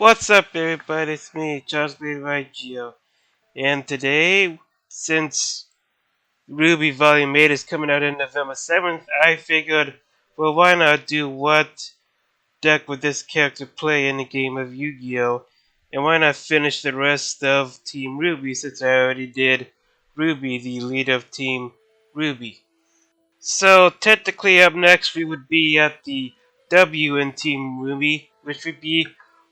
What's up, everybody? It's me, Chargebladeygo, and today, since RWBY Volume 8 is coming out on November 7th, I figured, well, why not do what deck would this character play in the game of Yu-Gi-Oh! And why not finish the rest of Team RWBY since I already did RWBY, the leader of Team RWBY. So technically up next we would be at the W in Team RWBY, which would be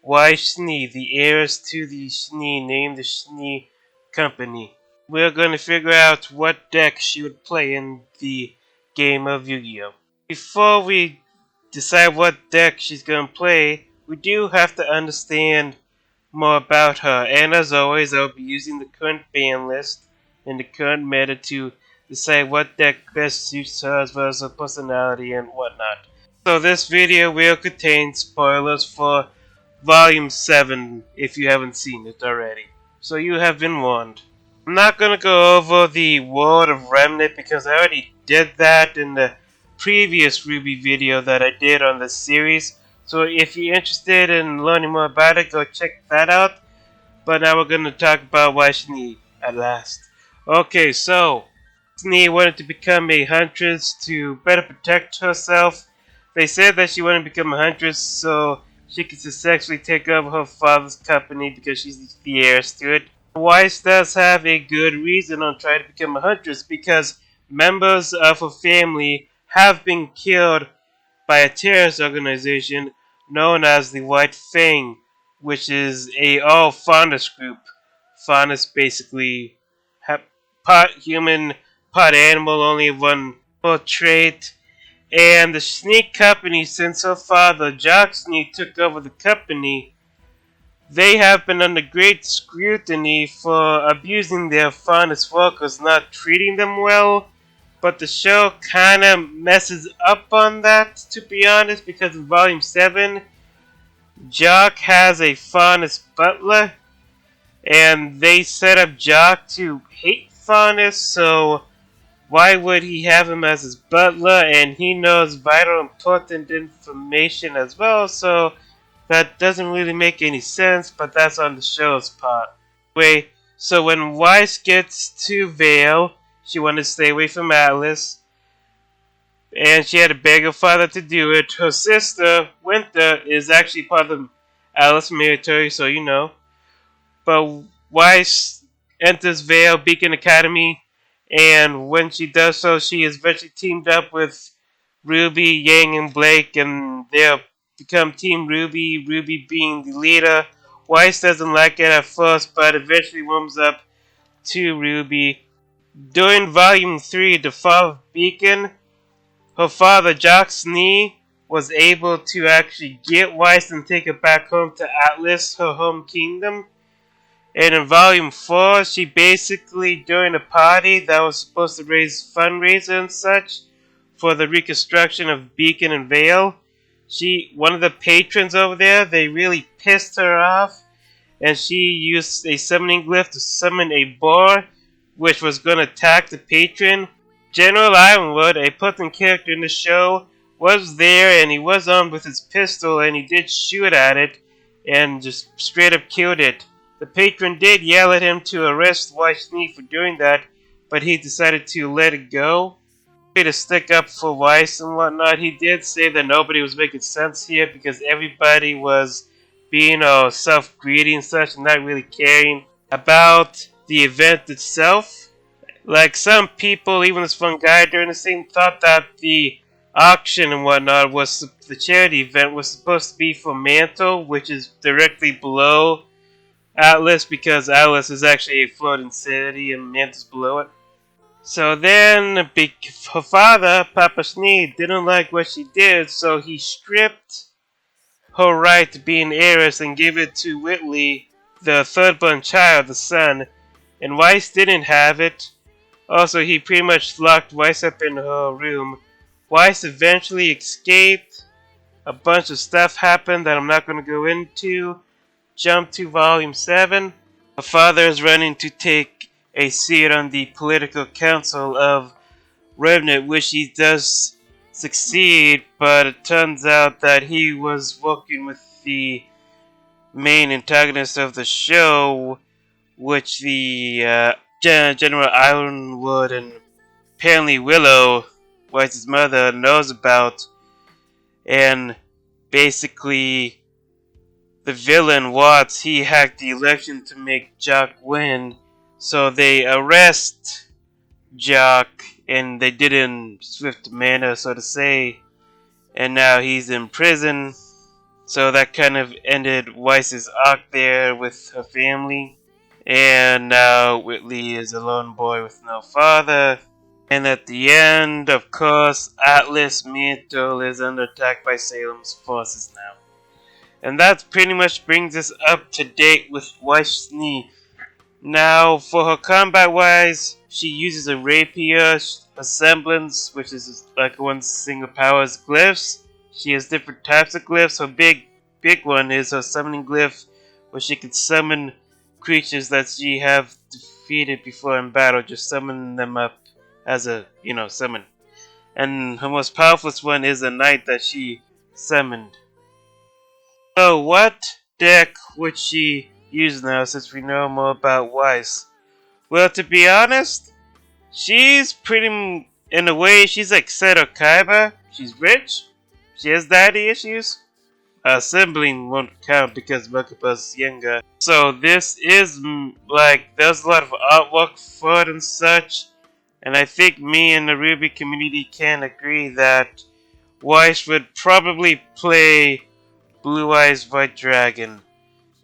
Weiss Schnee, the heiress to the Schnee name, the Schnee Company. We're going to figure out what deck she would play in the game of Yu-Gi-Oh! Before we decide what deck she's going to play, we do have to understand more about her, and as always, I'll be using the current ban list and the current meta to decide what deck best suits her as well as her personality and whatnot. So this video will contain spoilers for Volume 7 if you haven't seen it already. So you have been warned. I'm not going to go over the World of Remnant because I already did that in the previous RWBY video that I did on the series. So if you're interested in learning more about it, go check that out. But now we're going to talk about Weiss Schnee at last. Okay, so Schnee wanted to become a huntress to better protect herself. They said that she wanted to become a huntress so she could successfully take over her father's company because she's the heiress to it. Weiss does have a good reason on trying to become a huntress because members of her family have been killed by a terrorist organization known as the White Fang, which is a all faunus group. Faunus basically part human, part animal, only one trait. And the Schnee Company, since her father, Jock Schnee, took over the company, they have been under great scrutiny for abusing their faunus workers, not treating them well. But the show kind of messes up on that, to be honest, because in Volume 7, Jock has a faunus butler, and they set up Jock to hate faunus, so why would he have him as his butler? And he knows vital important information as well, so that doesn't really make any sense, but that's on the show's part. Anyway, so when Weiss gets to Vale, she wanted to stay away from Atlas, and she had to beg her father to do it. Her sister, Winter, is actually part of the Atlas military, so you know. But Weiss enters Vale Beacon Academy, and when she does so, she is eventually teamed up with RWBY, Yang, and Blake, and they'll become Team RWBY, RWBY being the leader. Weiss doesn't like it at first, but eventually warms up to RWBY. During Volume 3, The Fall of Beacon, her father, Jock Schnee, was able to actually get Weiss and take her back home to Atlas, her home kingdom. And in Volume 4, she basically, during a party that was supposed to raise fundraiser and such for the reconstruction of Beacon and Vale, one of the patrons over there, they really pissed her off, and she used a summoning glyph to summon a boar, which was going to attack the patron. General Ironwood, a potent character in the show, was there, and he was armed with his pistol, and he did shoot at it, and just straight up killed it. The patron did yell at him to arrest Weiss Schnee for doing that, but he decided to let it go. To stick up for Weiss and whatnot, he did say that nobody was making sense here because everybody was being self-greedy and such and not really caring about the event itself. Like some people, even this one guy during the scene, thought that the auction and whatnot was the charity event was supposed to be for Mantle, which is directly below Atlas because Atlas is actually a floating city and Mantle's below it. So then her father, Papa Schnee, didn't like what she did, so he stripped her right to be an heiress and gave it to Whitley, the third born child, the son. And Weiss didn't have it. Also, he pretty much locked Weiss up in her room. Weiss eventually escaped. A bunch of stuff happened that I'm not going to go into. Jump to Volume 7. Her father is running to take a seat on the political council of Remnant, which he does succeed, but it turns out that he was working with the main antagonist of the show, which the General Ironwood and apparently Willow, Weiss's mother, knows about, and basically the villain Watts, he hacked the election to make Jock win, so they arrest Jock, and they did it in swift manner, so to say, and now he's in prison. So that kind of ended Weiss's arc there with her family. And now Whitley is a lone boy with no father. And at the end, of course, Atlas Mantle is under attack by Salem's forces now. And that pretty much brings us up to date with Weiss Schnee. Now, for her combat wise, she uses a rapier, a semblance, which is like one single power's glyphs. She has different types of glyphs. Her big one is her summoning glyph, where she can summon creatures that she have defeated before in battle, just summon them up as a, summon. And her most powerful one is a knight that she summoned. So what deck would she use now, since we know more about Weiss? Well, to be honest, she's pretty, in a way, she's like Seto Kaiba. She's rich. She has daddy issues. Sibling won't count because Mokuba's younger. So this is, there's a lot of artwork for it and such. And I think me and the RWBY community can agree that Weiss would probably play Blue Eyes White Dragon.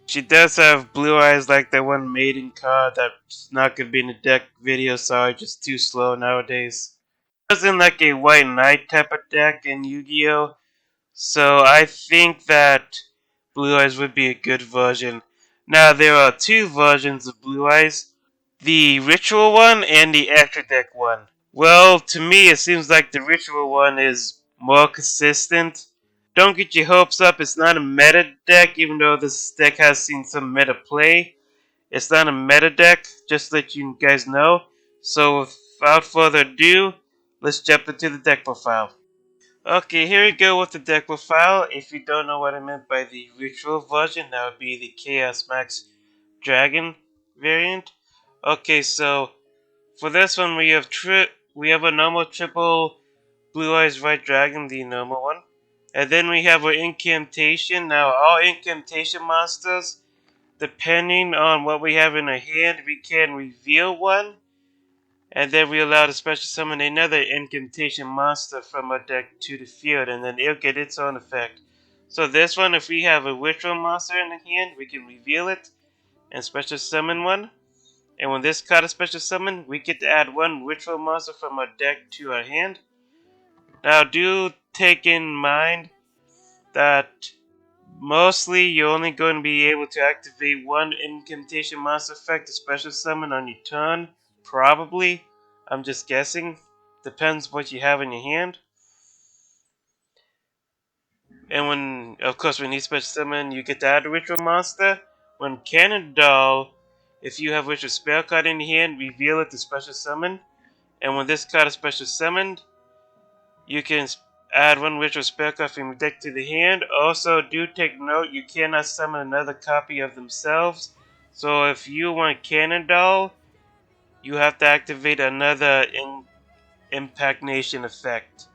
She does have blue eyes like that one maiden card that's not going to be in the deck video, sorry, just too slow nowadays. It was in like a white knight type of deck in Yu-Gi-Oh! So I think that Blue Eyes would be a good version. Now there are two versions of Blue Eyes. The Ritual one and the Extra Deck one. Well, to me it seems like the Ritual one is more consistent. Don't get your hopes up, it's not a meta deck, even though this deck has seen some meta play. It's not a meta deck, just to let you guys know. So without further ado, let's jump into the deck profile. Okay, here we go with the deck profile. If you don't know what I meant by the Ritual version, that would be the Chaos Max Dragon variant. Okay, so for this one we have a normal triple Blue Eyes White Dragon, the normal one. And then we have our incantation. Now, all incantation monsters, depending on what we have in our hand, we can reveal one. And then we allow to special summon another incantation monster from our deck to the field, and then it'll get its own effect. So this one, if we have a ritual monster in the hand, we can reveal it and special summon one. And when this card is special summoned, we get to add one ritual monster from our deck to our hand. Now, do take in mind that mostly you're only going to be able to activate one incantation monster effect to special summon on your turn. Probably. I'm just guessing. Depends what you have in your hand. And when you special summon, you get to add a ritual monster. When Cannon Doll, if you have ritual spell card in your hand, reveal it to special summon. And when this card is special summoned, you can add one ritual spell card from your deck to the hand. Also, do take note, you cannot summon another copy of themselves. So if you want Cannon Doll, you have to activate another Impact Nation effect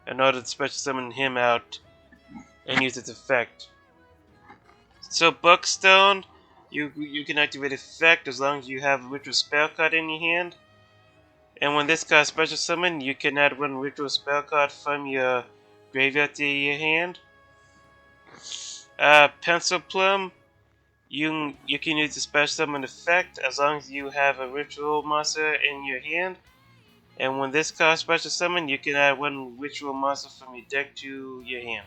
in order to special summon him out and use its effect. So Buckstone, you can activate effect as long as you have a ritual spell card in your hand. And when this card is special summon, you can add one ritual spell card from your graveyard to your hand. Pencil Plum, you can use the special summon effect as long as you have a ritual monster in your hand. And when this card is special summon, you can add one ritual monster from your deck to your hand.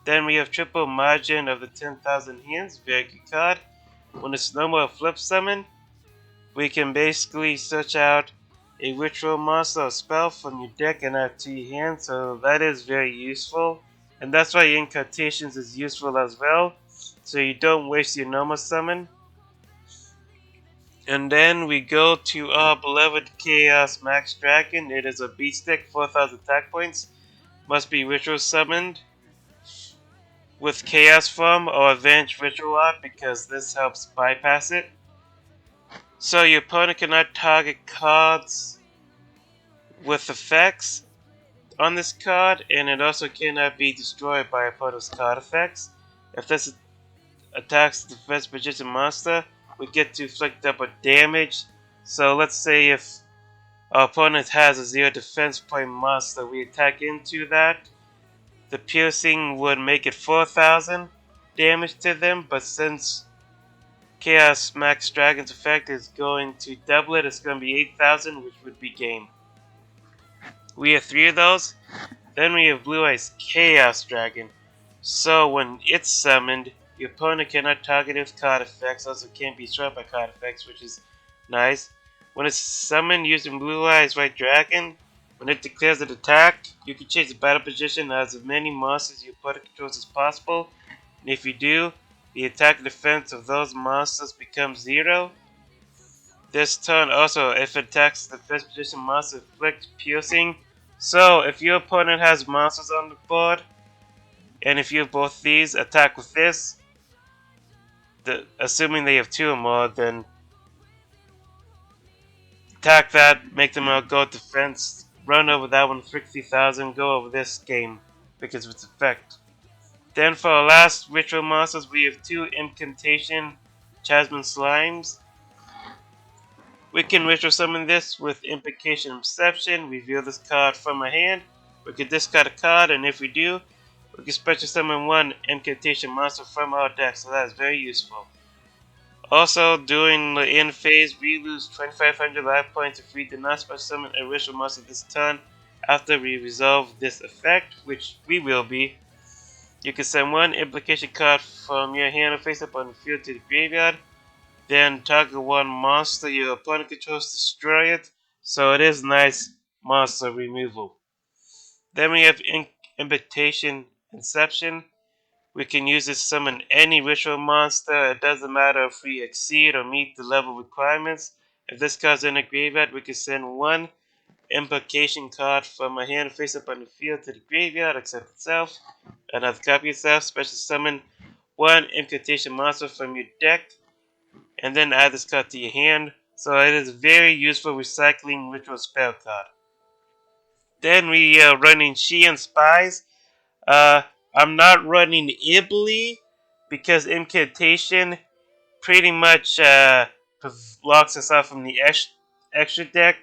Then we have Triple Margin of the 10,000 Hands, very good card. When it's normal flip summon, we can basically search out a ritual monster or spell from your deck and add to your hand, so that is very useful. And that's why Incantations is useful as well, so you don't waste your normal summon. And then we go to our beloved Chaos Max Dragon. It is a beast deck, 4,000 attack points, must be ritual summoned. with Chaos Form or Advanced Ritual Art because this helps bypass it. So your opponent cannot target cards with effects on this card, and it also cannot be destroyed by opponent's card effects. If this attacks the defense magician monster, we get to inflict double damage. So let's say if our opponent has a 0 defense point monster, we attack into that. The piercing would make it 4,000 damage to them, but since Chaos Max Dragon's effect is going to double it, it's going to be 8,000, which would be game. We have 3 of those. Then we have Blue Eyes Chaos Dragon. So when it's summoned, your opponent cannot target it with card effects, also can't be struck by card effects, which is nice. When it's summoned using Blue Eyes White Dragon, when it declares an attack, you can change the battle position as many monsters your opponent controls as possible. And if you do, the attack and defense of those monsters becomes 0. This turn also, if it attacks the first position monster, inflict piercing. So if your opponent has monsters on the board, and if you have both these, attack with this. Assuming they have 2 or more, then attack that, make them all go defense, run over that one, inflict 3,000, go over this game because of its effect. Then for our last ritual monsters, we have 2 incantation Jasmine Slimes. We can ritual summon this with Implication Reception, reveal this card from our hand. We can discard a card, and if we do, we can special summon 1 incantation monster from our deck, so that is very useful. Also, during the end phase, we lose 2,500 life points if we do not special summon a ritual monster this turn after we resolve this effect, which we will be. You can send 1 implication card from your hand or face up on the field to the graveyard. Then target 1 monster your opponent controls, destroy it. So it is nice monster removal. Then we have Invitation Inception. We can use this to summon any ritual monster. It doesn't matter if we exceed or meet the level requirements. If this card's in a graveyard, we can send 1 Invocation card from a hand face up on the field to the graveyard, except itself. Another copy itself, special summon 1 Incantation monster from your deck, and then add this card to your hand. So it is a very useful recycling ritual spell card. Then we are running She and Spies. I'm not running Ibly because Incantation pretty much blocks us out from the extra deck,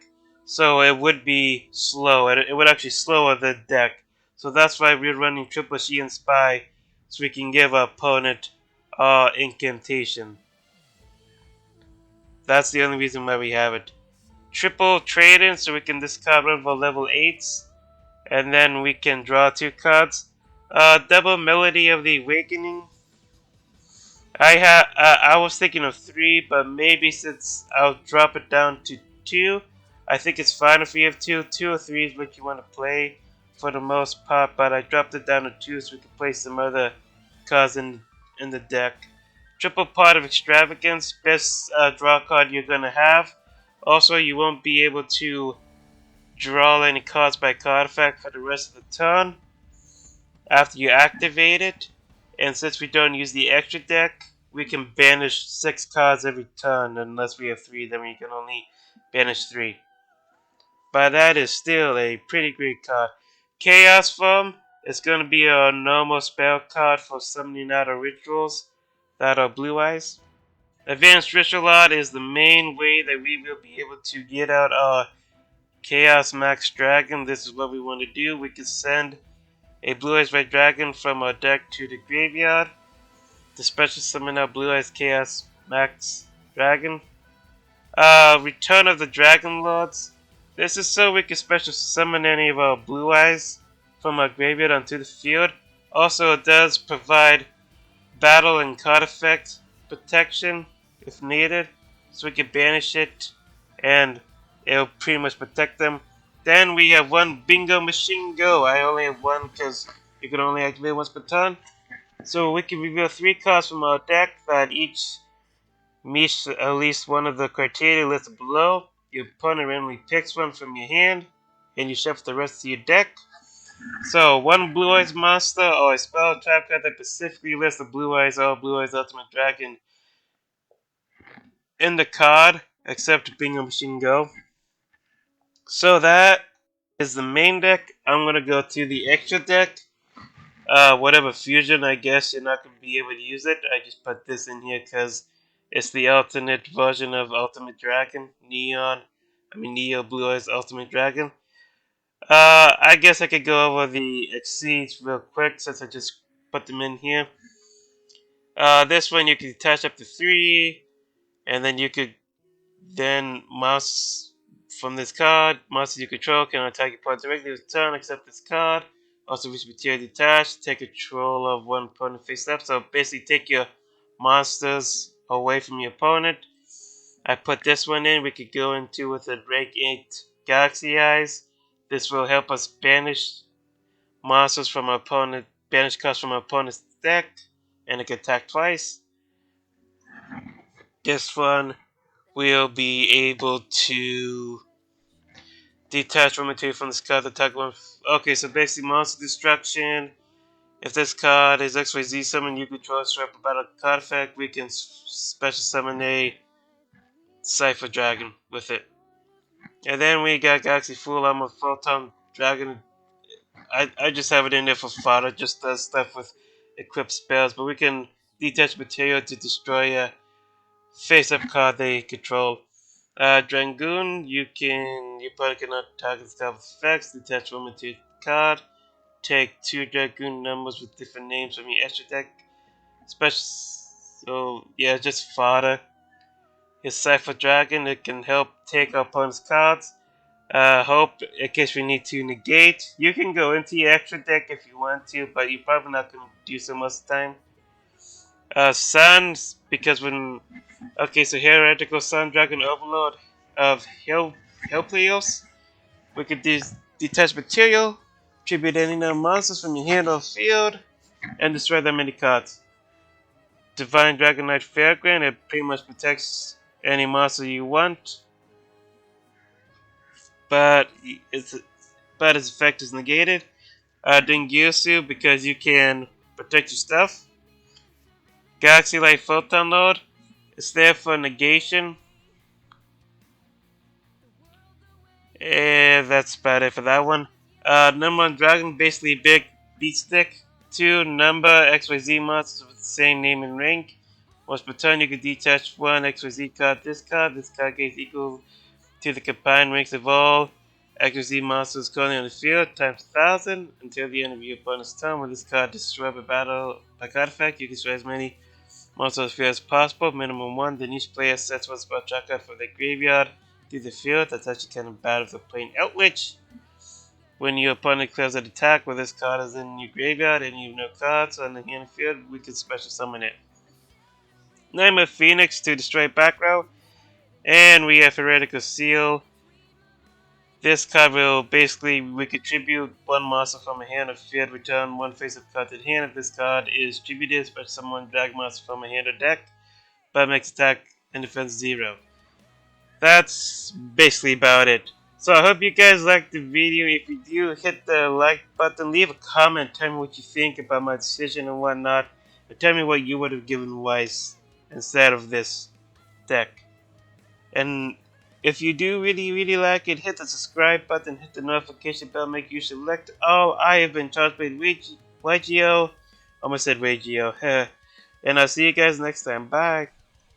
so it would be slow. It would actually slow the deck. So that's why we're running Triple She and Spy, so we can give our opponent Incantation. That's the only reason why we have it. Triple Trade-in, so we can discard one of our level 8s, and then we can draw 2 cards. Double Melody of the Awakening. I was thinking of 3, but maybe since I'll drop it down to 2, I think it's fine if we have 2. 2 or 3 is what you want to play for the most part, but I dropped it down to 2 so we can play some other cards in the deck. Triple Pot of Extravagance, best draw card you're going to have. Also, you won't be able to draw any cards by card effect for the rest of the turn after you activate it. And since we don't use the extra deck, we can banish 6 cards every turn. Unless we have 3, then we can only banish 3. But that is still a pretty great card. Chaos Form is going to be a normal spell card for summoning out of rituals that are Blue Eyes. Advanced Ritual Art is the main way that we will be able to get out our Chaos Max Dragon. This is what we want to do. We can send a Blue Eyes Red Dragon from our deck to the graveyard to special summon our Blue Eyes Chaos Max Dragon. Return of the Dragon Lords. This is so we can special summon any of our Blue Eyes from our graveyard onto the field. Also, it does provide battle and card effect protection if needed, so we can banish it and it'll pretty much protect them. Then we have 1 Bingo Machine Go. I only have 1 because you can only activate once per turn. So we can reveal 3 cards from our deck that each meets at least one of the criteria listed below. Your opponent randomly picks one from your hand, and you shuffle the rest of your deck. So, one Blue Eyes monster or a spell trap card that specifically lists the Blue Eyes or Blue Eyes Ultimate Dragon in the card, except Bingo Machine Go. So that is the main deck. I'm gonna go to the extra deck. Whatever fusion, I guess you're not gonna be able to use it. I just put this in here because it's the alternate version of Ultimate Dragon, Neo Blue Eyes Ultimate Dragon. I guess I could go over the exceeds real quick since I just put them in here. This one you can attach up to 3, and then you could mouse from this card. Monsters you control can attack your opponent directly with turn except this card. Also, which material detached, take control of one opponent face up. So basically, take your monsters away from your opponent. I put this one in. We could go into with a rank 8 Galaxy Eyes. This will help us banish monsters from our opponent, banish cards from our opponent's deck, and it can attack twice. This one will be able to detach one material from this card to attack one. Okay, so basically monster destruction. If this card is XYZ summon, you control strap a battle card effect. We can special summon a Cypher Dragon with it. And then we got Galaxy Full Armor Photon Dragon. I just have it in there for fodder, just does stuff with equipped spells, but we can detach material to destroy a face-up card they control. Dragoon, your opponent cannot target this card with effects, detach one material card, take 2 Dragoon numbers with different names from your extra deck. So yeah, just fodder. His Cypher Dragon, it can help take our opponent's cards. Hope, in case we need to negate. You can go into your extra deck if you want to, but you're probably not going to do so most of the time. Suns, because when... Okay, so Heretical Sun Dragon Overlord of Hellpleos. We could detach material, tribute any number of monsters from your hand or field, and destroy that many cards. Divine Dragon Knight Fairground, it pretty much protects any monster you want, but its effect is negated. Dingirsu, because you can protect your stuff. Galaxy Light Photon Lord, it's there for negation. And that's about it for that one. Number 1 Dragon, basically big beat stick. 2 number XYZ monsters with the same name and rank. Once per turn, you can detach 1 XYZ card. This card gains equal to the combined ranks of all XYZ monsters currently on the field times 1000 until the end of your opponent's turn. When this card destroyed by card effect, you can destroy as many monsters on the field as possible, minimum 1. Then each player sets one spell track card from their graveyard to the field. That's actually kind of bad if they're playing Outwitch. When your opponent clears an attack where this card is in your graveyard and you have no cards on the hand field, we can special summon it. Name of Phoenix to destroy back row. And we have Heretical Seal. This card will basically, we contribute 1 monster from a hand or field, return 1 face-up card to the hand. If this card is tributed, special summon drag monster from a hand or deck, but makes attack and defense 0. That's basically about it. So I hope you guys liked the video. If you do, hit the like button, leave a comment, tell me what you think about my decision and whatnot, and tell me what you would have given Weiss instead of this deck. And if you do really like it, hit the subscribe button, hit the notification bell, make you select all. I have been Chargebladeygo. Almost said Yugioh. And I'll see you guys next time. Bye.